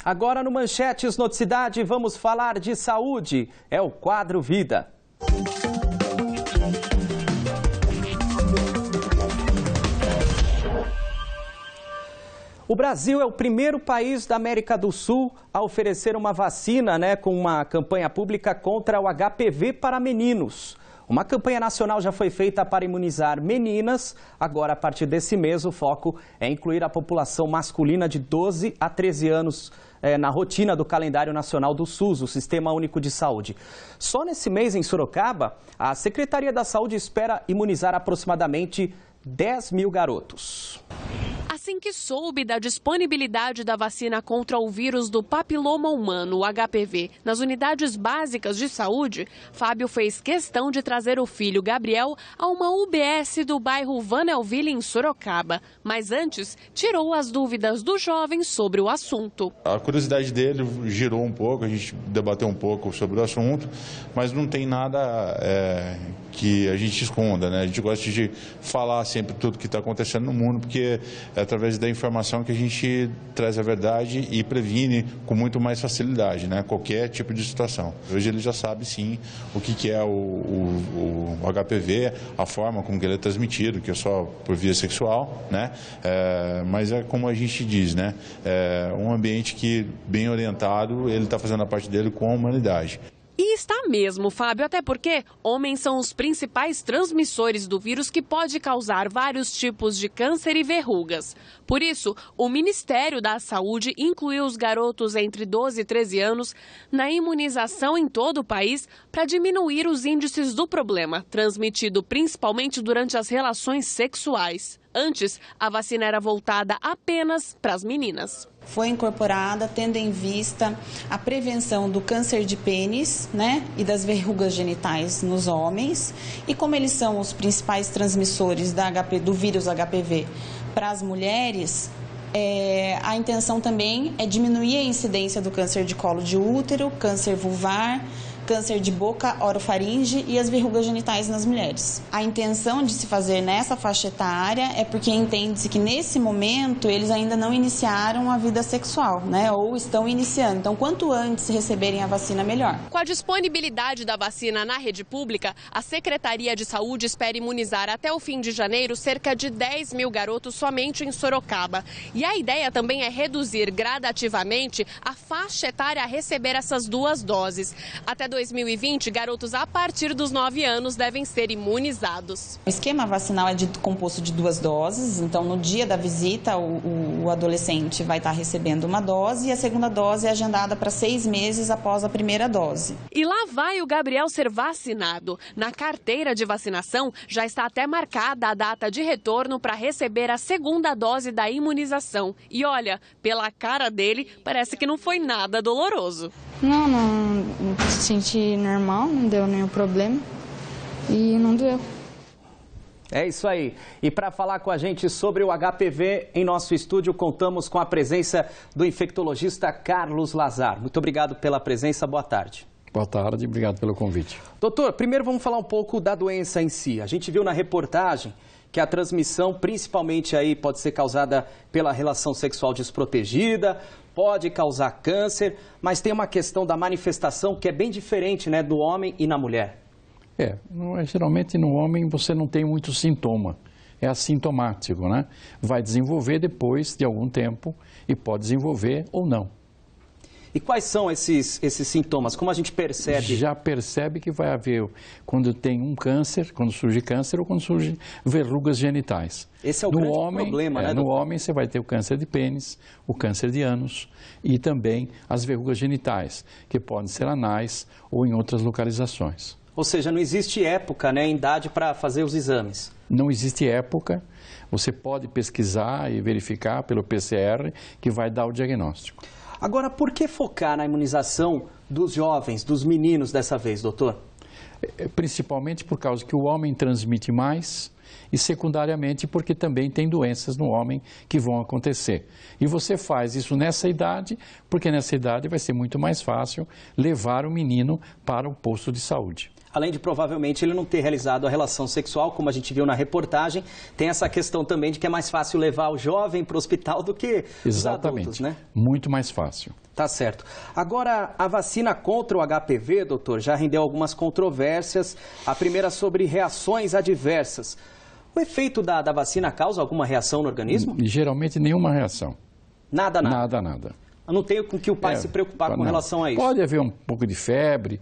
Agora no Manchetes Noticidade vamos falar de saúde. É o quadro Vida. O Brasil é o primeiro país da América do Sul a oferecer uma vacina, com uma campanha pública contra o HPV para meninos. Uma campanha nacional já foi feita para imunizar meninas. Agora, a partir desse mês, o foco é incluir a população masculina de 12 a 13 anos na rotina do calendário nacional do SUS, o Sistema Único de Saúde. Só nesse mês, em Sorocaba, a Secretaria da Saúde espera imunizar aproximadamente 10 mil garotos. Assim que soube da disponibilidade da vacina contra o vírus do papiloma humano, o HPV, nas unidades básicas de saúde, Fábio fez questão de trazer o filho Gabriel a uma UBS do bairro Vanelville, em Sorocaba. Mas antes, tirou as dúvidas do jovem sobre o assunto. A curiosidade dele girou um pouco, a gente debateu um pouco sobre o assunto, mas não tem nada que a gente esconda, né? A gente gosta de falar sempre tudo que está acontecendo no mundo, porque é através da informação que a gente traz a verdade e previne com muito mais facilidade, né? Qualquer tipo de situação. Hoje ele já sabe, sim, o que é o HPV, a forma como que ele é transmitido, que é só por via sexual, né? Mas é como a gente diz, né? Um ambiente que, bem orientado, ele está fazendo a parte dele com a humanidade. E está mesmo, Fábio, até porque homens são os principais transmissores do vírus que pode causar vários tipos de câncer e verrugas. Por isso, o Ministério da Saúde incluiu os garotos entre 12 e 13 anos na imunização em todo o país para diminuir os índices do problema, transmitido principalmente durante as relações sexuais. Antes, a vacina era voltada apenas para as meninas. Foi incorporada tendo em vista a prevenção do câncer de pênis, e das verrugas genitais nos homens. E como eles são os principais transmissores do vírus HPV para as mulheres, a intenção também é diminuir a incidência do câncer de colo de útero, câncer vulvar, câncer de boca, orofaringe e as verrugas genitais nas mulheres. A intenção de se fazer nessa faixa etária é porque entende-se que nesse momento eles ainda não iniciaram a vida sexual, ou estão iniciando. Então, quanto antes receberem a vacina, melhor. Com a disponibilidade da vacina na rede pública, a Secretaria de Saúde espera imunizar até o fim de janeiro cerca de 10 mil garotos somente em Sorocaba. E a ideia também é reduzir gradativamente a faixa etária a receber essas duas doses. Até 2020, garotos a partir dos 9 anos devem ser imunizados. O esquema vacinal é composto de 2 doses, então no dia da visita o adolescente vai estar recebendo uma dose e a segunda dose é agendada para 6 meses após a primeira dose. E lá vai o Gabriel ser vacinado. Na carteira de vacinação já está até marcada a data de retorno para receber a segunda dose da imunização. E olha, pela cara dele, parece que não foi nada doloroso. Não senti normal, não deu nenhum problema e não doeu. É isso aí. E para falar com a gente sobre o HPV, em nosso estúdio contamos com a presença do infectologista Carlos Lazar. Muito obrigado pela presença, boa tarde. Boa tarde, obrigado pelo convite. Doutor, primeiro vamos falar um pouco da doença em si. A gente viu na reportagem que a transmissão principalmente aí pode ser causada pela relação sexual desprotegida, pode causar câncer, mas tem uma questão da manifestação que é bem diferente, do homem e na mulher. Geralmente no homem você não tem muito sintoma, é assintomático, Vai desenvolver depois de algum tempo e pode desenvolver ou não. E quais são esses sintomas? Como a gente percebe? Já percebe que vai haver quando tem um câncer, quando surge câncer ou quando surgem verrugas genitais. Esse é o grande problema, No homem você vai ter o câncer de pênis, o câncer de ânus e também as verrugas genitais, que podem ser anais ou em outras localizações. Ou seja, não existe época, idade para fazer os exames? Não existe época. Você pode pesquisar e verificar pelo PCR que vai dar o diagnóstico. Agora, por que focar na imunização dos jovens, dos meninos dessa vez, doutor? Principalmente por causa que o homem transmite mais e secundariamente porque também tem doenças no homem que vão acontecer. E você faz isso nessa idade, porque nessa idade vai ser muito mais fácil levar o menino para o posto de saúde. Além de, provavelmente, ele não ter realizado a relação sexual, como a gente viu na reportagem, tem essa questão também de que é mais fácil levar o jovem para o hospital do que os adultos, né? Muito mais fácil. Tá certo. Agora, a vacina contra o HPV, doutor, já rendeu algumas controvérsias. A primeira sobre reações adversas. O efeito da vacina causa alguma reação no organismo? Geralmente, nenhuma reação. Nada. Nada. Não tem com que o pai se preocupar com relação a isso. Pode haver um pouco de febre,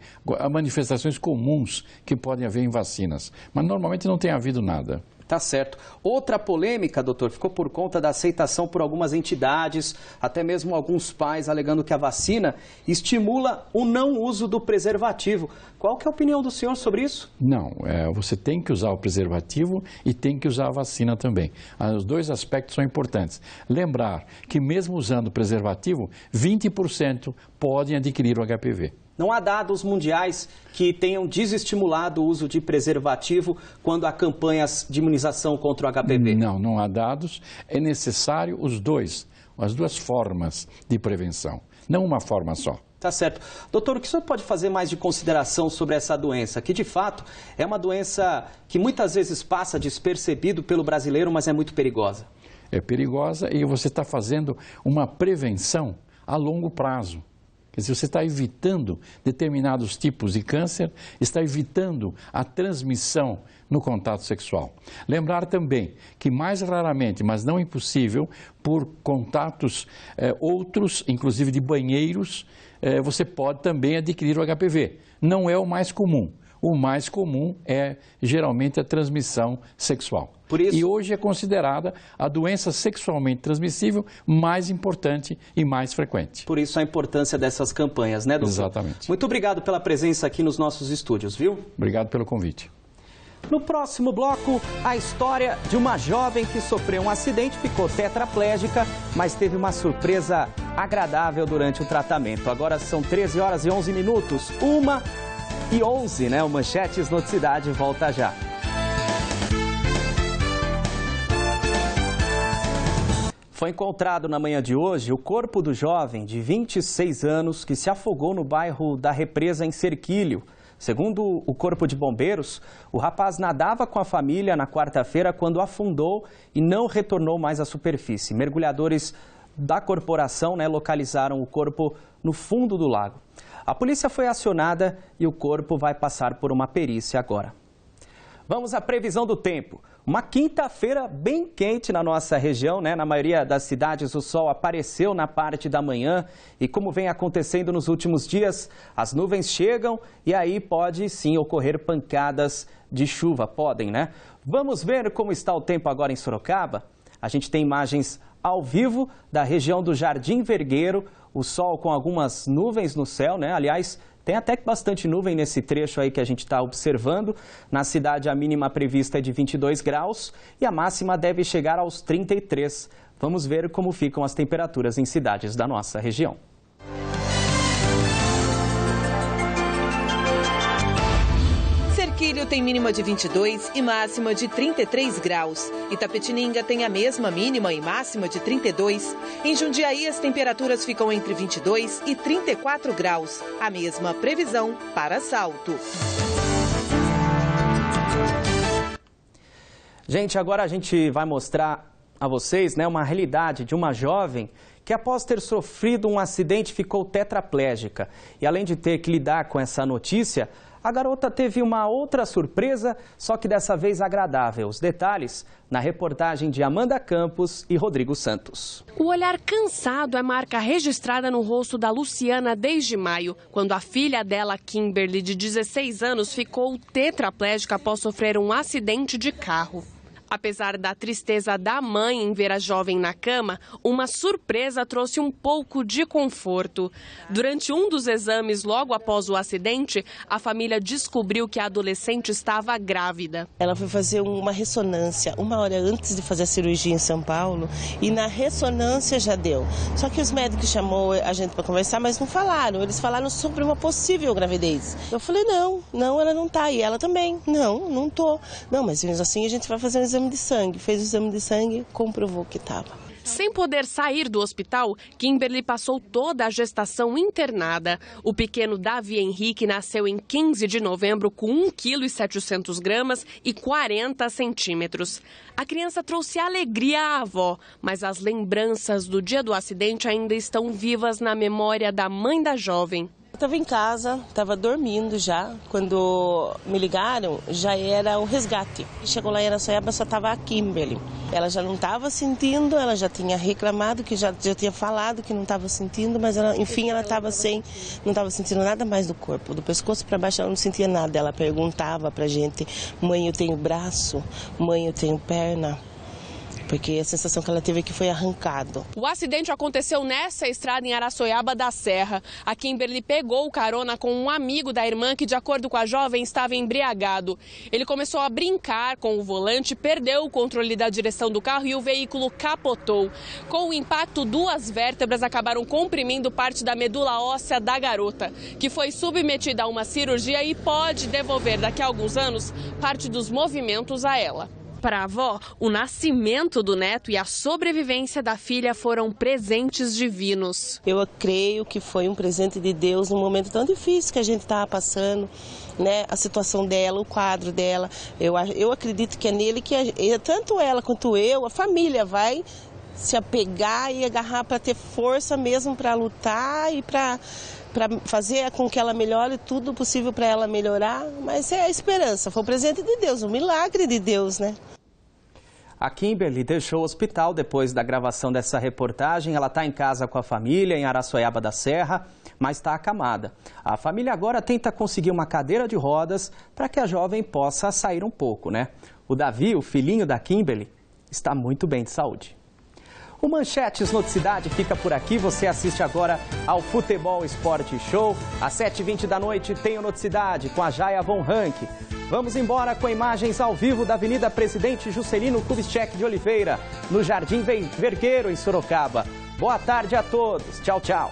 manifestações comuns que podem haver em vacinas, mas normalmente não tem havido nada. Tá certo. Outra polêmica, doutor, ficou por conta da aceitação por algumas entidades, até mesmo alguns pais alegando que a vacina estimula o não uso do preservativo. Qual que é a opinião do senhor sobre isso? Não, você tem que usar o preservativo e tem que usar a vacina também. Os dois aspectos são importantes. Lembrar que mesmo usando o preservativo, 20% podem adquirir o HPV. Não há dados mundiais que tenham desestimulado o uso de preservativo quando há campanhas de imunização contra o HPV? Não há dados. É necessário as duas formas de prevenção, não uma forma só. Tá certo. Doutor, o que o senhor pode fazer mais de consideração sobre essa doença? Que, de fato, é uma doença que muitas vezes passa despercebido pelo brasileiro, mas é muito perigosa. É perigosa e você está fazendo uma prevenção a longo prazo. Quer dizer, você está evitando determinados tipos de câncer, está evitando a transmissão no contato sexual. Lembrar também que mais raramente, mas não impossível, por contatos outros, inclusive de banheiros, você pode também adquirir o HPV. Não é o mais comum. O mais comum é, geralmente, a transmissão sexual. Por isso... E hoje é considerada a doença sexualmente transmissível mais importante e mais frequente. Por isso a importância dessas campanhas, né, doutor? Exatamente. Muito obrigado pela presença aqui nos nossos estúdios, viu? Obrigado pelo convite. No próximo bloco, a história de uma jovem que sofreu um acidente, ficou tetraplégica, mas teve uma surpresa agradável durante o tratamento. Agora são 13 horas e 11 minutos, 1h11, né? O Manchetes Noticidade volta já. Foi encontrado na manhã de hoje o corpo do jovem de 26 anos que se afogou no bairro da Represa, em Serquilho. Segundo o Corpo de Bombeiros, o rapaz nadava com a família na quarta-feira quando afundou e não retornou mais à superfície. Mergulhadores da corporação, localizaram o corpo no fundo do lago. A polícia foi acionada e o corpo vai passar por uma perícia agora. Vamos à previsão do tempo. Uma quinta-feira bem quente na nossa região, né? Na maioria das cidades o sol apareceu na parte da manhã e, como vem acontecendo nos últimos dias, as nuvens chegam e aí pode sim ocorrer pancadas de chuva, podem, né? Vamos ver como está o tempo agora em Sorocaba? A gente tem imagens ao vivo da região do Jardim Vergueiro, o sol com algumas nuvens no céu, né? Aliás, tem até bastante nuvem nesse trecho aí que a gente está observando. Na cidade, a mínima prevista é de 22 graus e a máxima deve chegar aos 33. Vamos ver como ficam as temperaturas em cidades da nossa região. Serquilho tem mínima de 22 e máxima de 33 graus. Itapetininga tem a mesma mínima e máxima de 32. Em Jundiaí, as temperaturas ficam entre 22 e 34 graus. A mesma previsão para Salto. Gente, agora a gente vai mostrar a vocês, uma realidade de uma jovem que, após ter sofrido um acidente, ficou tetraplégica. E além de ter que lidar com essa notícia, a garota teve uma outra surpresa, só que dessa vez agradável. Os detalhes na reportagem de Amanda Campos e Rodrigo Santos. O olhar cansado é marca registrada no rosto da Luciana desde maio, quando a filha dela, Kimberly, de 16 anos, ficou tetraplégica após sofrer um acidente de carro. Apesar da tristeza da mãe em ver a jovem na cama, uma surpresa trouxe um pouco de conforto. Durante um dos exames, logo após o acidente, a família descobriu que a adolescente estava grávida. Ela foi fazer uma ressonância 1 hora antes de fazer a cirurgia em São Paulo e na ressonância já deu. Só que os médicos chamou a gente para conversar, mas não falaram. Eles falaram sobre uma possível gravidez. Eu falei, não, ela não tá. E ela também, não tô. Não, mas mesmo assim a gente vai fazer um exame de sangue. Fez o exame de sangue, comprovou que estava. Sem poder sair do hospital, Kimberly passou toda a gestação internada. O pequeno Davi Henrique nasceu em 15 de novembro com 1,7 kg e 40 centímetros. A criança trouxe alegria à avó, mas as lembranças do dia do acidente ainda estão vivas na memória da mãe da jovem. Eu estava em casa, estava dormindo já, quando me ligaram, já era o resgate. Chegou lá em Araçoiaba, só estava a Kimberly. Ela já não estava sentindo, ela já tinha reclamado, que já tinha falado que não estava sentindo, mas ela, enfim, ela estava não estava sentindo nada mais do corpo. Do pescoço para baixo ela não sentia nada. Ela perguntava para a gente, mãe, eu tenho braço? Mãe, eu tenho perna? Porque a sensação que ela teve aqui foi arrancado. O acidente aconteceu nessa estrada em Araçoiaba da Serra. A Kimberly pegou carona com um amigo da irmã que, de acordo com a jovem, estava embriagado. Ele começou a brincar com o volante, perdeu o controle da direção do carro e o veículo capotou. Com o impacto, 2 vértebras acabaram comprimindo parte da medula óssea da garota, que foi submetida a uma cirurgia e pode devolver daqui a alguns anos parte dos movimentos a ela. Para a avó, o nascimento do neto e a sobrevivência da filha foram presentes divinos. Eu creio que foi um presente de Deus num momento tão difícil que a gente estava passando, né? A situação dela, o quadro dela. Eu acredito que é nele que tanto ela quanto eu, a família vai se apegar e agarrar para ter força mesmo para lutar e para fazer com que ela melhore tudo possível para ela melhorar. Mas é a esperança, foi um presente de Deus, um milagre de Deus, né? A Kimberly deixou o hospital depois da gravação dessa reportagem. Ela está em casa com a família, em Araçoiaba da Serra, mas está acamada. A família agora tenta conseguir uma cadeira de rodas para que a jovem possa sair um pouco, né? O Davi, o filhinho da Kimberly, está muito bem de saúde. O Manchetes Noticidade fica por aqui. Você assiste agora ao Futebol Esporte Show. Às 7h20 da noite tem o Noticidade com a Jaya Von Rank. Vamos embora com imagens ao vivo da Avenida Presidente Juscelino Kubitschek de Oliveira, no Jardim Vergueiro, em Sorocaba. Boa tarde a todos. Tchau, tchau.